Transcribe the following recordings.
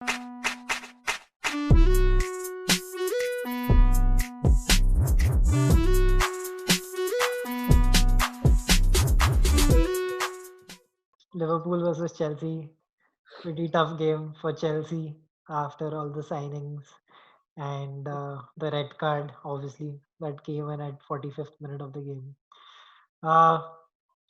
Liverpool versus Chelsea. Pretty tough game for Chelsea after all the signings and the red card, obviously, that came in at 45th minute of the game. Uh,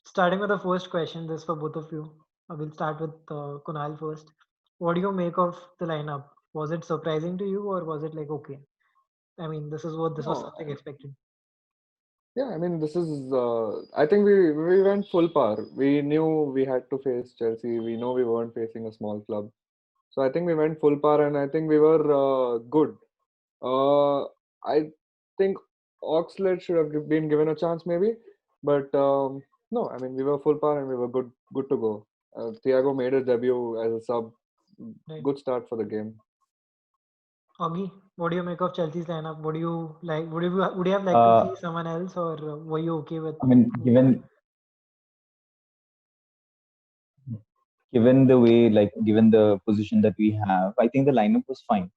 Starting with the first question, this for both of you. We'll start with Kunal first. What do you make of the lineup? Was it surprising to you, or was it like okay? I mean, this was No, something expected. yeah, I mean, this is. I think we went full power. We knew we had to face Chelsea. We know we weren't facing a small club, so I think we went full power, and I think we were good. I think Oxlade should have been given a chance, maybe, but no. I mean, we were full power and we were good to go. Thiago made his debut as a sub. Right. Good start for the game. Augie, what do you make of Chelsea's lineup? Would you like? Would you have liked to Uh, see someone else, or were you okay with I mean, who you had? given the way, like given the position that we have, I think the lineup was fine.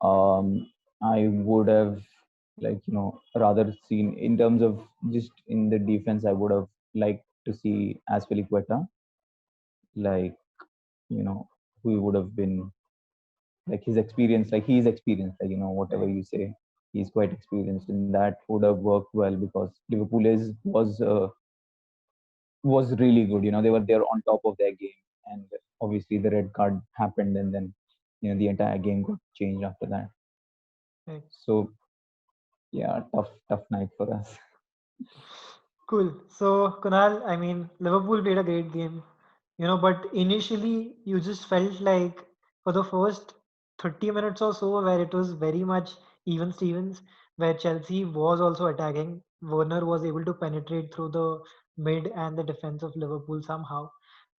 I would have rather seen in terms of just in the defense. I would have liked to see Aspilicueta, like you know, who would have been like his experience, like he's experienced, like whatever Right. you say, he's quite experienced, and that would have worked well because Liverpool was really good. They were there on top of their game, and obviously the red card happened, and then the entire game got changed after that. Right. So yeah, tough night for us. Cool. So, Kunal, I mean, Liverpool played a great game, but initially you just felt like for the first 30 minutes or so, where it was very much even Stevens, where Chelsea was also attacking. Werner was able to penetrate through the mid and the defense of Liverpool somehow.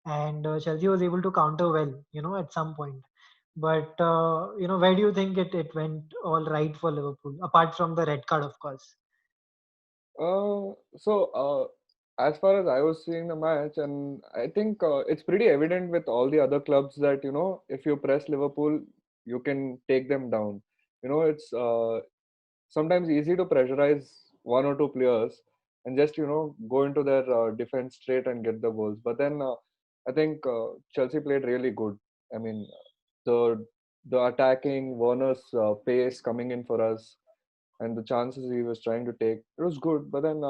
And Chelsea was able to counter well, at some point. But, where do you think it went all right for Liverpool, apart from the red card, of course? So, as far as I was seeing the match, and I think it's pretty evident with all the other clubs that if you press Liverpool, you can take them down. It's sometimes easy to pressurize one or two players and just go into their defense straight and get the goals. But then I think Chelsea played really good. I mean, the the attacking Werner's pace coming in for us and the chances he was trying to take, it was good. But then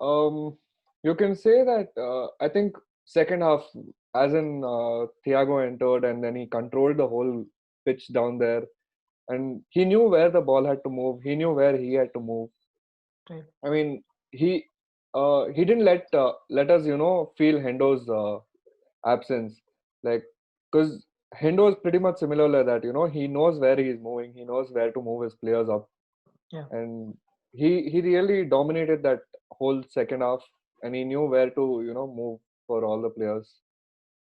um, you can say that I think second half, as in Thiago entered and then he controlled the whole pitch down there, and he knew where the ball had to move. He knew where he had to move. Right. I mean, he didn't let us feel Hendo's absence, like because Hendo is pretty much similar like that. He knows where he is moving. He knows where to move his players up, Yeah. and he really dominated that whole second half, and he knew where to move for all the players.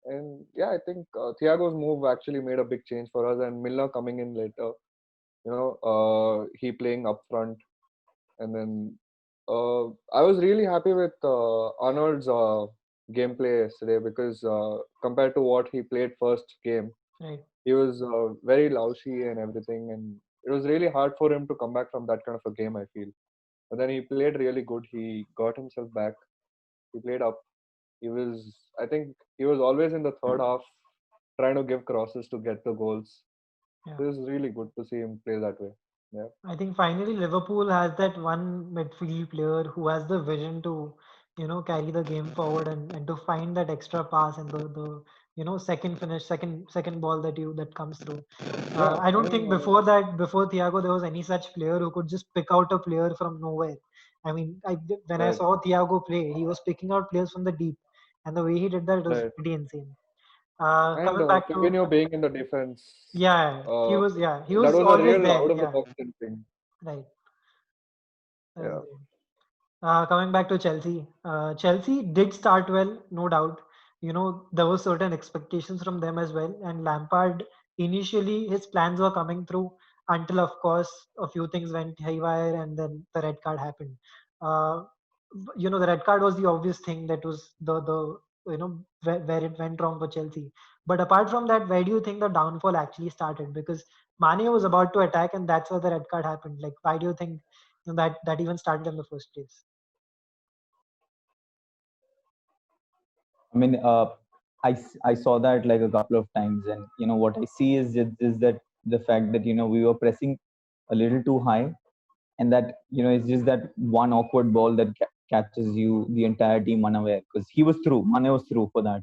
And yeah, I think Thiago's move actually made a big change for us, and Milner coming in later, he playing up front, and then I was really happy with Arnold's gameplay yesterday because compared to what he played first game, Right. he was very lousy and everything, and it was really hard for him to come back from that kind of a game, I feel. But then he played really good. He got himself back. He played up. I think, he was always in the third half trying to give crosses to get the goals. Yeah. So it was really good to see him play that way. Yeah. I think finally Liverpool has that one midfield player who has the vision to, carry the game forward and to find that extra pass and the second finish, second ball that comes through. Yeah. I I don't mean, think before Thiago there was any such player who could just pick out a player from nowhere. I mean, when I right, saw Thiago play, he was picking out players from the deep, and the way he did that, it was right. pretty insane. And Coming back to Fabinho being in the defense, uh, yeah, he that was was a always real there. out of the Yeah, box thing. right. That was Yeah. great. Coming back to Chelsea, Chelsea did start well, no doubt. There were certain expectations from them as well. And Lampard, initially, his plans were coming through until, of course, a few things went haywire and then the red card happened. Uh, the red card was the obvious thing that was the where it went wrong for Chelsea. But apart from that, where do you think the downfall actually started? Because Mane was about to attack, and that's where the red card happened. Like, why do you think that even started in the first place? I mean, I saw that like a couple of times, and what I see is that the fact that we were pressing a little too high, and that it's just that one awkward ball that catches you the entire team unaware, because he was through. Mane was through for that,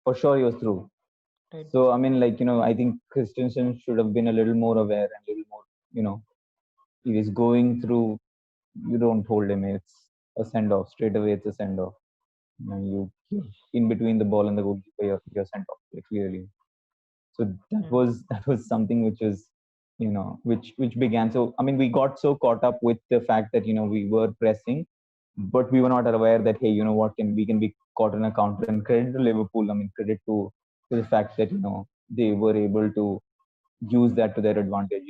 for sure he was through. Right. So I mean, like I think Christensen should have been a little more aware and a little more, he is going through. You don't hold him. It's a send off straight away. It's a send off. You in between the ball and the goalkeeper, you're sent off, like, clearly. So that Yeah. was something which was, which began. So I mean, we got so caught up with the fact that we were pressing, but we were not aware that, hey, what we can be caught in a counter. And credit to Liverpool. I mean, credit to the fact that they were able to use that to their advantage.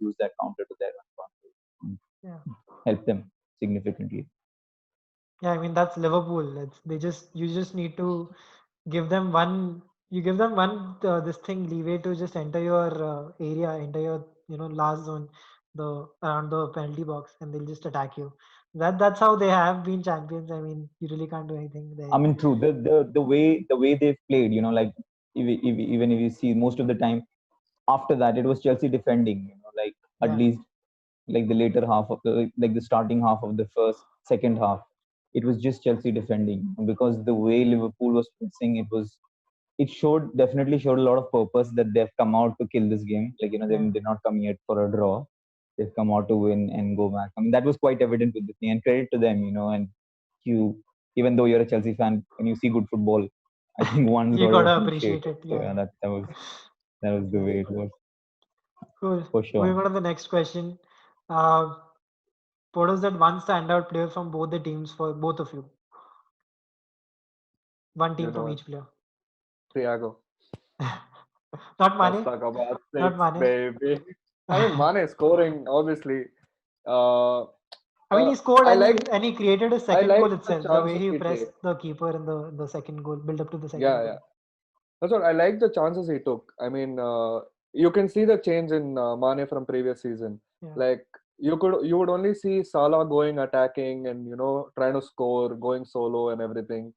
Use that counter to their advantage, and Yeah. help them significantly. Yeah, I mean that's Liverpool. You just need to give them one. You give them one this thing leeway to just enter your area, enter your last zone, the around the penalty box, and they'll just attack you. That's how they have been champions. I mean, you really can't do anything I there. mean, true. The way they've played, like, even if you see most of the time after that, it was Chelsea defending. Like, at Yeah, least like the later half of like the starting half of the second half, it was just Chelsea defending, because the way Liverpool was pressing, it definitely showed a lot of purpose, that they've come out to kill this game. Like, yeah. they're not coming here for a draw. They've come out to win and go back. I mean, that was quite evident with the thing, and credit to them. And you, even though you're a Chelsea fan, when you see good football, I think one's You got to gotta appreciate appreciate it. it. So Yeah. yeah, that was the Yeah. way it was, Cool. for Moving sure. on to the next question. Uh, what was that one standout player from both the teams for both of you? One You team from know, each player. Thiago. Not Let's Mane. talk about Not six, Mane. baby. I mean, Mane scoring, obviously. Uh, I mean, uh, he scored I like and he created his I second like goal the itself. The way chances he he pressed takes. the keeper in the second goal, build up to the second Yeah, goal. yeah. That's what I like, the chances he took. I mean, you can see the change in Mane from previous season. Yeah, Like, you would only see Salah going attacking and trying to score, going solo and everything.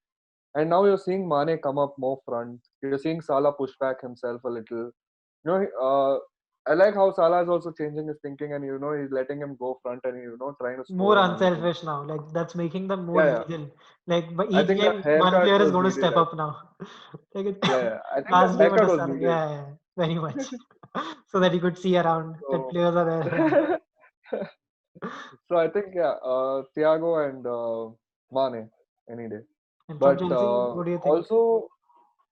And now you're seeing Mane come up more front. You're seeing Salah push back himself a little. I like how Salah is also changing his thinking, and he's letting him go front and trying to more score and everything. unselfish now. Like that's making them more Yeah, yeah. lethal. Like but I each think the game, one haircut player is was going to needed. step up now. Like Yeah, yeah. I think the last game it haircut was was Salah. needed. Yeah, yeah, very much. So that you could see around that So, players are there. Yeah. so I think, yeah, Thiago and Mane any day. And from But Chelsea, what do you think? also,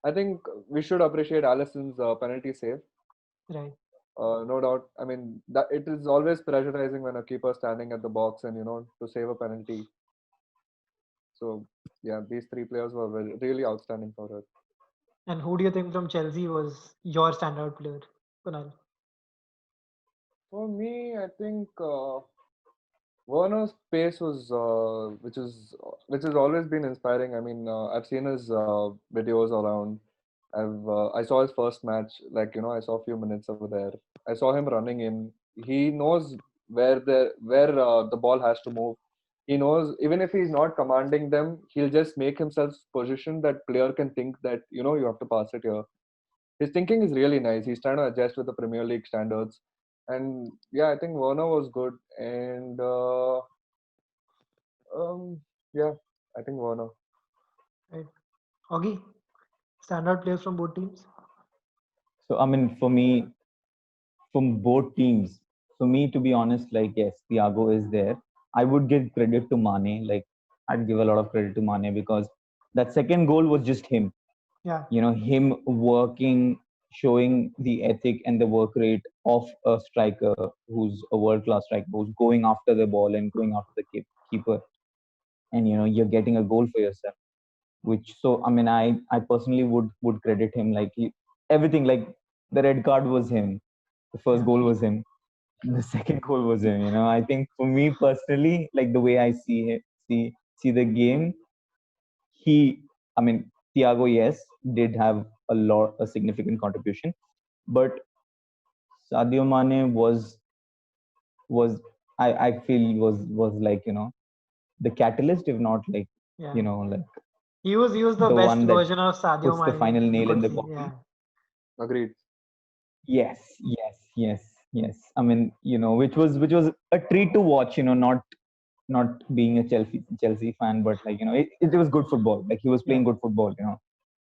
I think we should appreciate Alisson's penalty save. Right. No doubt. I mean, that it is always pressurizing when a keeper standing at the box and to save a penalty. So yeah, these three players were really outstanding for us. And who do you think from Chelsea was your standout player, Kunal? For me, I think Werner's pace was, which has always been inspiring. I mean, I've seen his videos around. I saw his first match. Like I saw a few minutes over there. I saw him running in. He knows where the ball has to move. He knows, even if he's not commanding them, he'll just make himself position that player can think that you have to pass it here. His thinking is really nice. He's trying to adjust with the Premier League standards, and yeah, I think Werner was good, and yeah, I think Werner. Right. Augie, standout players from both teams. So I mean, for me, from both teams, for me, to be honest, like, yes, Thiago is there. I would give credit to Mane. Like, I'd give a lot of credit to Mane, because that second goal was just him. Yeah. Him working, showing the ethic and the work rate of a striker who's a world class striker, who's going after the ball and going after the keeper, and you're getting a goal for yourself. Which, so I mean, I personally would credit him. Like, everything, like, the red card was him, the first Yeah. goal was him, the second goal was him. I think for me personally, like, the way I see it, see the game, he I mean, Thiago, yes, did have a significant contribution, but Sadio Mane was I feel was like, the catalyst, if not like, Yeah. like He was the the best one that version of Sadio puts the Mane final you nail in could the see. coffin. Yeah. Agreed. Yes, yes, yes, yes. I mean, which was a treat to watch. Not being a Chelsea fan, but like, it was good football. Like, he was Yeah. playing good football.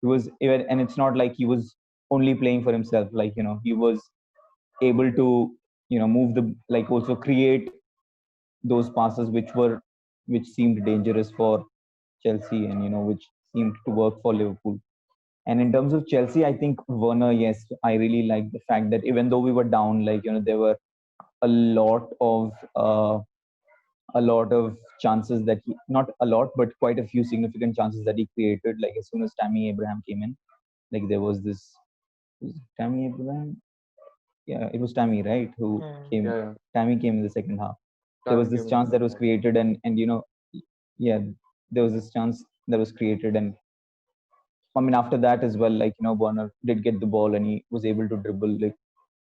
He was even, and it's not like he was only playing for himself. Like, he was able to, move the, like, also create those passes which seemed dangerous for Chelsea, and which seemed to work for Liverpool. And in terms of Chelsea, I think Werner, yes, I really like the fact that even though we were down, like, there were a lot of uh, a lot of chances that he, not a lot, but quite a few significant chances that he created. Like, as soon as Tammy Abraham came in, like, there was this, was it Tammy Abraham? Yeah, it was Tammy, right? Who Yeah. came? Yeah, yeah. Tammy came in the second half. There Tammy was came this in the chance that second was half. created, and yeah, there was this chance that was created, and I mean, after that as well, like, Werner did get the ball and he was able to dribble, like,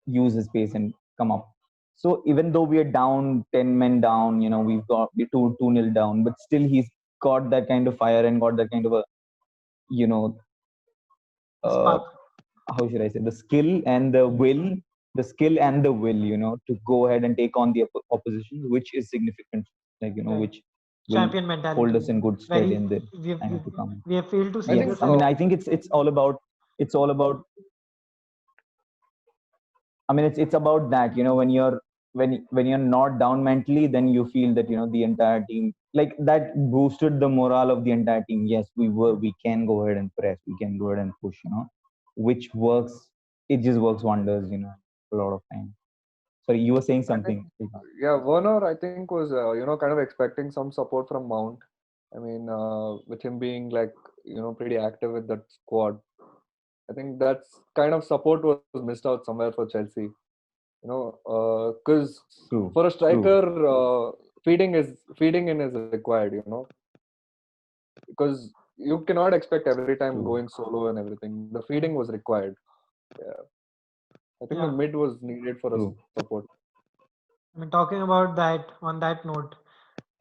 use his pace and come up. So even though we are down, 10 men down, we're two nil down, but still he's got that kind of fire and got that kind of a, you know, uh, Spark. how should I say, the skill and the will, to go ahead and take on the opposition, which is significant, like, Right. which will Champion hold mentality. us in good stead Very. in the We've, time we've to come. we have failed to I see Yes, think this I in. mean, I think it's all about. I mean, it's about that, when you're not down mentally, then you feel that, the entire team, like, that boosted the morale of the entire team. Yes, we can go ahead and press, we can go ahead and push, which works. It just works wonders, a lot of time. Sorry, you were saying I think something. Srikanth. yeah, Werner I think was kind of expecting some support from Mount. I mean, with him being like pretty active with that squad, I think that's kind of support was missed out somewhere for Chelsea. Because True, for a true, striker, feeding in is required. Because you cannot expect every time true, going solo and everything. The feeding was required. Yeah, I think the Yeah. mid was needed for a true. support. I mean, talking about that, on that note,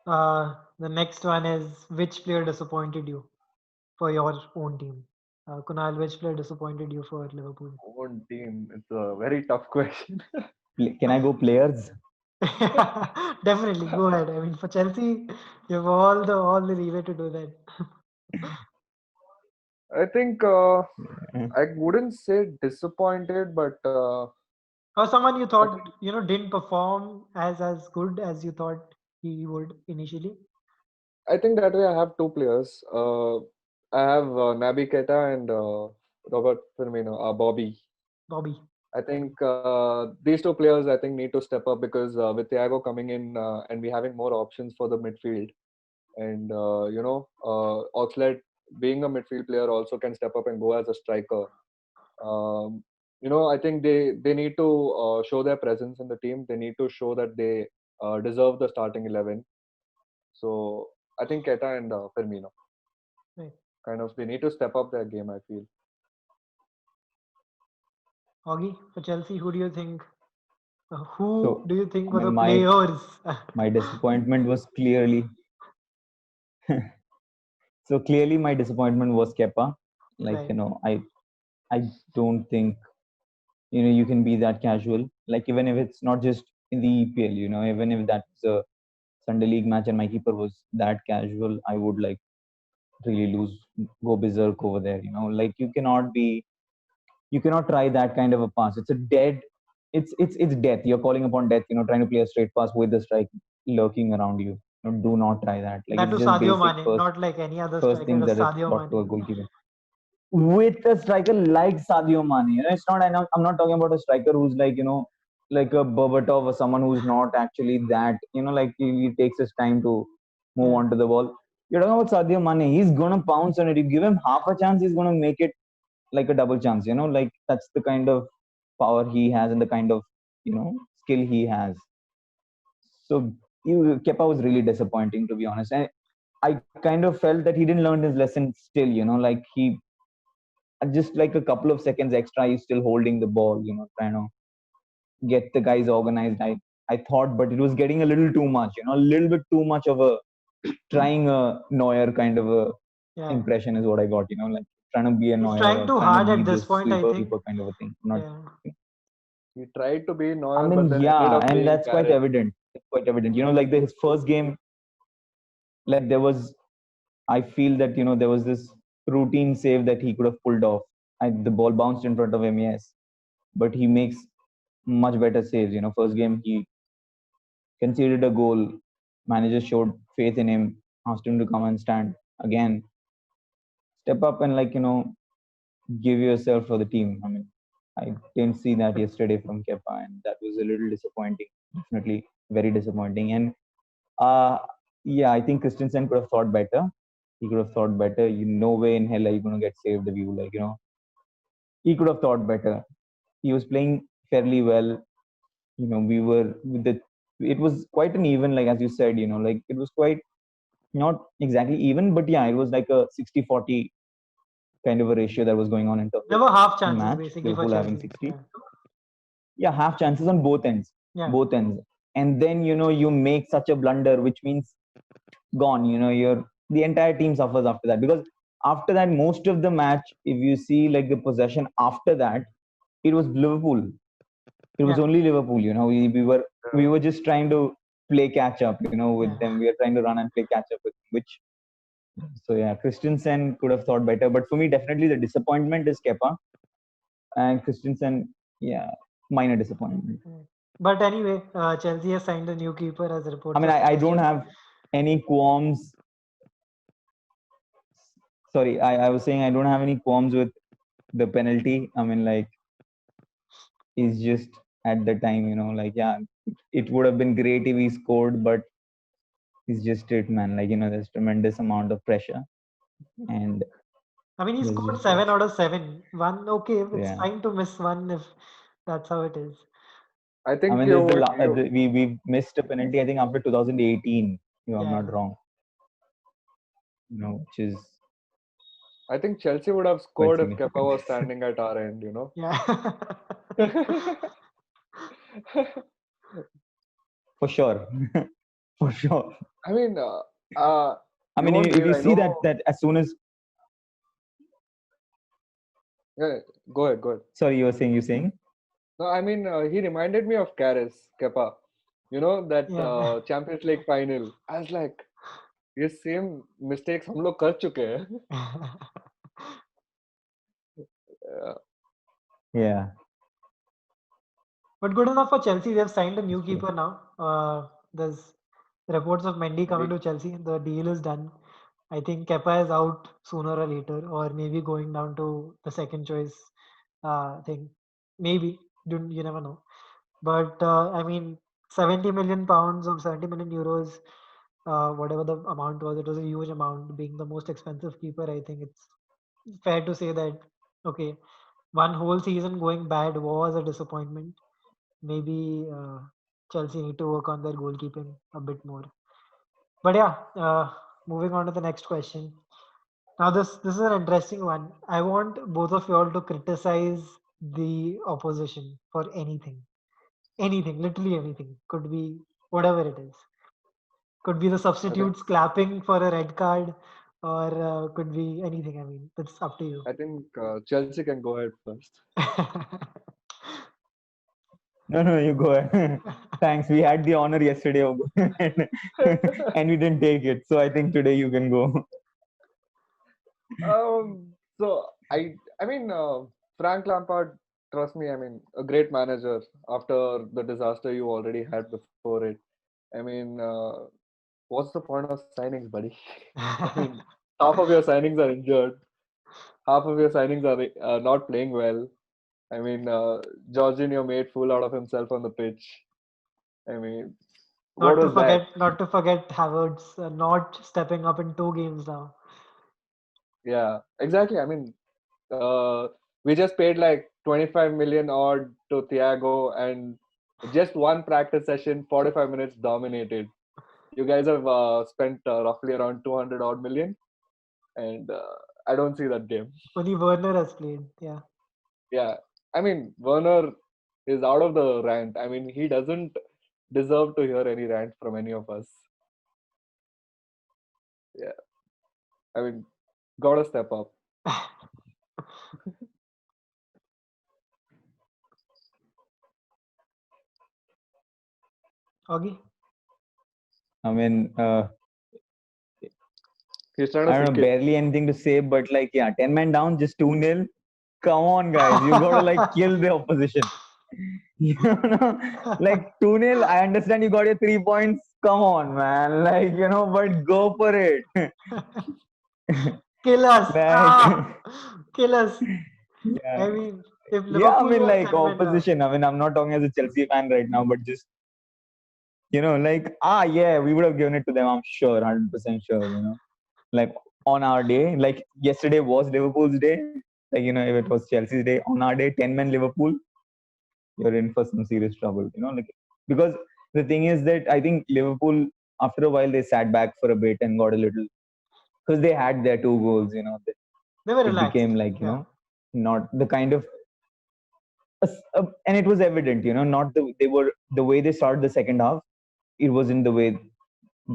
the next one is, which player disappointed you for your own team? Kunal, which player disappointed you for Liverpool? Own team. It's a very tough question. Can I go players? Definitely, go ahead. I mean, for Chelsea, you have all the leeway to do that. I think Eh, I wouldn't say disappointed, but Or someone you I thought think didn't perform as good as you thought he would initially. that way I have two players. I have Naby Keita and Robert Firmino, Bobby. Bobby. I think these two players I think need to step up because with Thiago coming in and we having more options for the midfield, and Oxlade being a midfield player also can step up and go as a striker. I think they need to show their presence in the team. They need to show that they deserve the starting 11. So I think Keta and Firmino Right. kind of they need to step up their game. I feel. Augie, for Chelsea, who do you think? Who So, do you think I were the mean, my players? my disappointment was clearly so clearly my disappointment was Kepa. Like, Right. I don't think, you can be that casual. Like, even if it's not just in the EPL, even if that's a Sunday league match and my keeper was that casual, I would like really go berserk over there. Like, you cannot try that kind of a pass. It's a dead. It's death. You're calling upon death. Trying to play a straight pass with the strike lurking around you. Do not try that. Like, That it's to just Sadio basic Mane, first not like any other first striker, things to that is Sadio taught to a Mane. goalkeeper. With a striker like Sadio Mane, it's not. I'm not talking about a striker who's like, like a Berbatov or someone who's not actually that. Like, he takes his time to move Yeah. on to the ball. You're talking about Sadio Mane. He's gonna pounce on it. You give him half a chance, he's gonna make it like a double chance. Like, that's the kind of power he has and the kind of skill he has. So Kepa was really disappointing, to be honest. And I kind of felt that he didn't learn his lesson still, like he just like a couple of seconds extra, he's still holding the ball, trying to get the guys organized. I thought, but it was getting a little too much, a little bit too much of a trying a Neuer kind of a Yeah. impression is what I got, like trying to be a He's Neuer trying or too trying to hard be at the this point, I sweeper think. keeper kind of a thing. Not, Yeah. He tried to be I Neuer, mean, but then ended yeah, up and being that's quite Gareth. evident. It's quite evident. Like his first game, like there was, I feel that there was this routine save that he could have pulled off. The ball bounced in front of him, yes, but he makes much better saves. First game he conceded a goal. Manager showed faith in him, asked him to come and stand again, step up and give yourself for the team. I mean, I didn't see that yesterday from Kepa, and that was a little disappointing. Definitely very disappointing. And yeah, I think Christensen could have thought better. He could have thought better. No way in hell are you going to get saved if you he could have thought better. He was playing fairly well. We were with the. It was quite an even, like as you said. Like it was quite not exactly even, but yeah, it was like a 60-40 kind of a ratio that was going on in terms There of were half the chances match. basically for Liverpool having Chelsea. 60. Yeah. Yeah, half chances on both ends. Yeah. Both ends. And then, you make such a blunder, which means gone. The entire team suffers after that. Because after that, most of the match, if you see like the possession after that, it was Liverpool. It was Yeah. only Liverpool. We were just trying to play catch up, with Yeah. them. We are trying to run and play catch up with them, which so yeah, Christensen could have thought better. But for me, definitely the disappointment is Kepa. And Christensen, yeah, minor disappointment. But anyway, Chelsea has signed a new keeper as reports. I mean, I don't have any qualms. Sorry, I was saying I don't have any qualms with the penalty. I mean, like, it's just at the time, like, yeah, it would have been great if he scored, but it's just it, man. Like, there's tremendous amount of pressure. And I mean, he there's scored just 7 out of 7. One, okay, it's yeah. fine to miss one if that's how it is. I I think mean, you there's would. we missed a penalty, I think, after 2018, if I'm Yeah. not wrong. Which is I think Chelsea would have quite scored if Kepa significant. was standing at our end. Yeah. For sure. For sure. I mean, I you mean, won't if believe. you I see know. that as soon as Yeah, go ahead. Go ahead. sorry, you're saying No, I mean, he reminded me of Karis Kepa. That Yeah. Champions League final. I was like, ये same mistakes हम लोग कर चुके हैं. yeah. But good enough for Chelsea. They have signed a new keeper now. There's reports of Mendy coming to Chelsea. The deal is done. I think Kepa is out sooner or later, or maybe going down to the second choice thing. Maybe. You never know. But I mean, 70 million pounds or 70 million euros, whatever the amount was, it was a huge amount. Being the most expensive keeper, I think it's fair to say that, okay, one whole season going bad was a disappointment. Maybe Chelsea need to work on their goalkeeping a bit more. But yeah, moving on to the next question. Now this is an interesting one. I want both of you all to criticize the opposition for anything, literally anything. Could be whatever it is. Could be the substitutes clapping for a red card, or could be anything. I mean, it's up to you. I think Chelsea can go ahead first. No, you go ahead. Thanks. We had the honor yesterday of and we didn't take it. So I think today you can go. So I mean, Frank Lampard, trust me, I mean, a great manager after the disaster you already had before it. I mean, what's the point of signings, buddy? I mean, half of your signings are injured, half of your signings are not playing well. I mean, Jorginho made fool out of himself on the pitch. I mean, what was that? Not to forget Havertz not stepping up in 2 games now. Yeah, exactly. I mean, we just paid like 25 million odd to Thiago, and just one practice session, 45 minutes dominated. You guys have spent roughly around 200 odd million, and I don't see that game. Only Werner has played. Yeah. Yeah, I mean Werner is out of the rant. I mean he doesn't deserve to hear any rant from any of us. Yeah, I mean gotta step up. Augie? I mean, He's trying to I don't sink know, it. barely anything to say, but like, yeah, 10 men down, just 2-0. Come on, guys. You got to like kill the opposition. You know, like 2-0. I understand you got your 3 points. Come on, man. Like, but go for it. Kill us! Like, Kill us! yeah. I mean, if Yeah, I Liverpool mean, were like 10 men down. opposition. I mean, I'm not talking as a Chelsea fan right now, but just, like, yeah, we would have given it to them. I'm sure, 100% sure, like on our day, like yesterday was Liverpool's day. Like, if it was Chelsea's day, on our day, 10 men Liverpool, you're in for some serious trouble, like, because the thing is that I think Liverpool, after a while, they sat back for a bit and got a little, because they had their 2 goals, They were it relaxed. became like, Yeah. not the kind of, and it was evident, not they were, the way they started the second half, it wasn't the way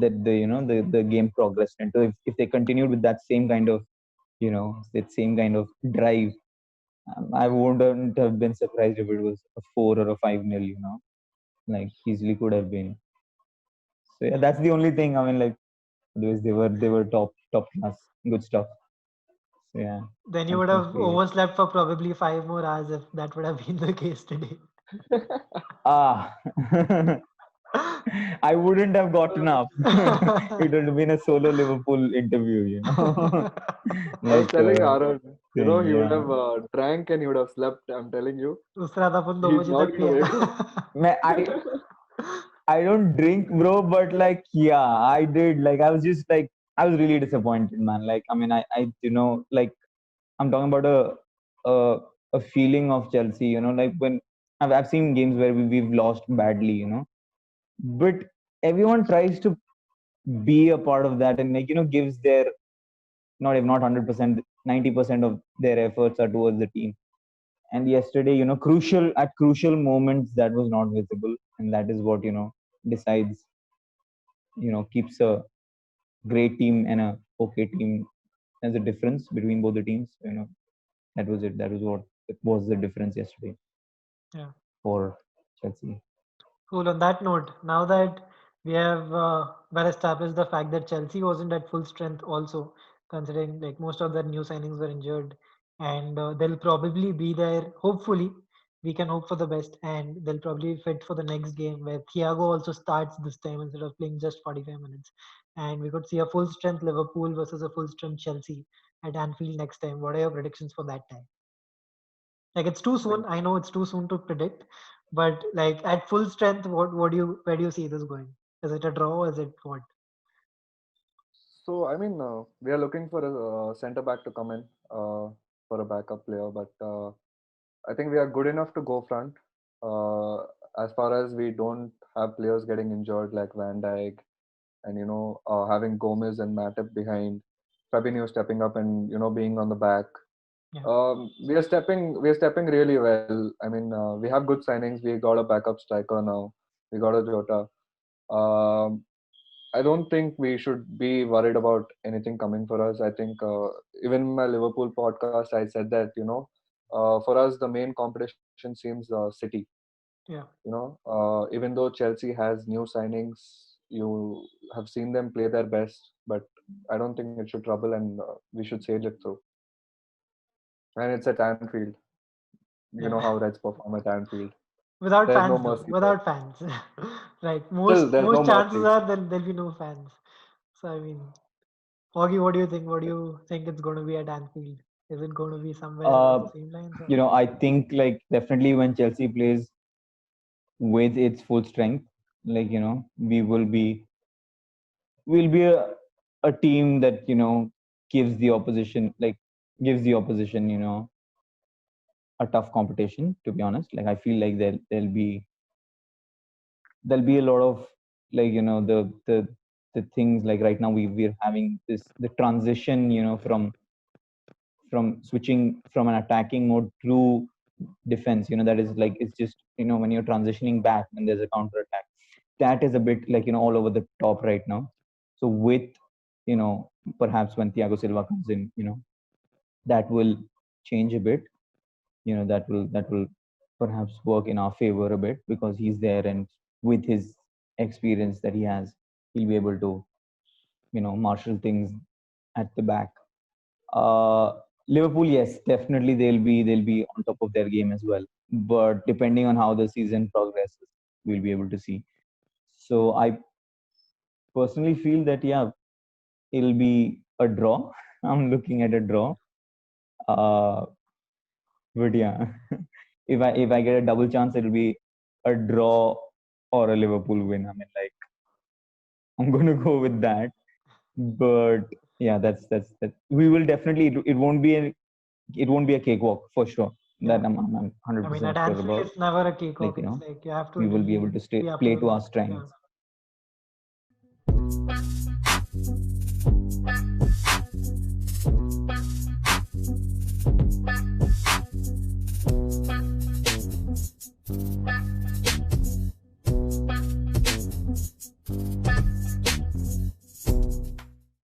that the game progressed. And so if they continued with that same kind of, that same kind of drive, I wouldn't have been surprised if it was a 4 or a 5-0, like easily could have been. So yeah, that's the only thing. I mean, like, otherwise they were top class, good stuff. So yeah, Then you would have unfortunately, overslept for probably 5 more hours if that would have been the case today. ah, I wouldn't have gotten up. It would have been a solo Liverpool interview. I was Like, telling Aaron, thing, he would yeah. have drank and he would have slept. I'm telling you, दूसरा रात अपन 2 he's बजे not तक gonna wake up. पिया. Man, I don't drink, bro, but like, yeah, I did. Like, I was just like, I was really disappointed, man. Like, I mean, like, I'm talking about a, a feeling of Chelsea, like when I've seen games where we've lost badly, but everyone tries to be a part of that and, like, gives their, not if not 100%, 90% of their efforts are towards the team. And yesterday, crucial moments, that was not visible, and that is what, decides, keeps a great team and a okay team. There's a difference between both the teams. That was it. That was what was the difference yesterday Yeah. for Chelsea. Cool. On that note, now that we have well established the fact that Chelsea wasn't at full strength, also considering like most of their new signings were injured, and they'll probably be there. Hopefully, we can hope for the best, and they'll probably be fit for the next game where Thiago also starts this time instead of playing just 45 minutes, and we could see a full strength Liverpool versus a full strength Chelsea at Anfield next time. What are your predictions for that time? Like it's too soon. I know it's too soon to predict, but like at full strength, what do you where do you see this going? Is it a draw? Is it what? So I mean, we are looking for a centre back to come in for a backup player, but I think we are good enough to go front. Uh, as far as we don't have players getting injured like Van Dijk and having Gomez and Matip behind, Fabinho stepping up and being on the back. Yeah, We are stepping really well. I mean, we have good signings. We got a backup striker now. We got a Jota. Um, I don't think we should be worried about anything coming for us. I think even in my Liverpool podcast, I said that for us the main competition seems City. yeah. Even though Chelsea has new signings, you have seen them play their best, but I don't think it should trouble, and we should sage it through. And it's at Anfield. You know Yeah. how Reds perform at Anfield. Without There's no fans though, mercy there. without fans. Right. Still, Most there's no most chances mercy. are there'll be no fans. So I mean, Augie, what do you think? What do you think it's going to be at Anfield? Is it going to be somewhere along Uh, the same lines? Or? I think like definitely when Chelsea plays with its full strength, like, we'll be a team that, gives the opposition, gives the opposition, a tough competition, to be honest. Like, I feel like there'll be a lot of, like, the the things like right now we're having the transition, from switching from an attacking mode to defense. That is like, it's just, when you're transitioning back when there's a counter attack, that is a bit like, all over the top right now. So with, perhaps when Thiago Silva comes in, that will change a bit. That will perhaps work in our favor a bit, because he's there, and with his experience that he has, he'll be able to, marshal things at the back. Liverpool, yes, definitely they'll be on top of their game as well. But depending on how the season progresses, we'll be able to see. So I personally feel that, yeah, it'll be a draw. I'm looking at a draw. But yeah, if I get a double chance, it'll be a draw or a Liverpool win. I mean, like, I'm gonna go with that. But yeah, that's that. We will definitely. It won't be a cakewalk for sure. That Yeah. I'm I mean, 100% at sure Anfield, about. it's never a Like, cakewalk. It's like you have to we will be able really to be up play your to our game. strengths. Yeah.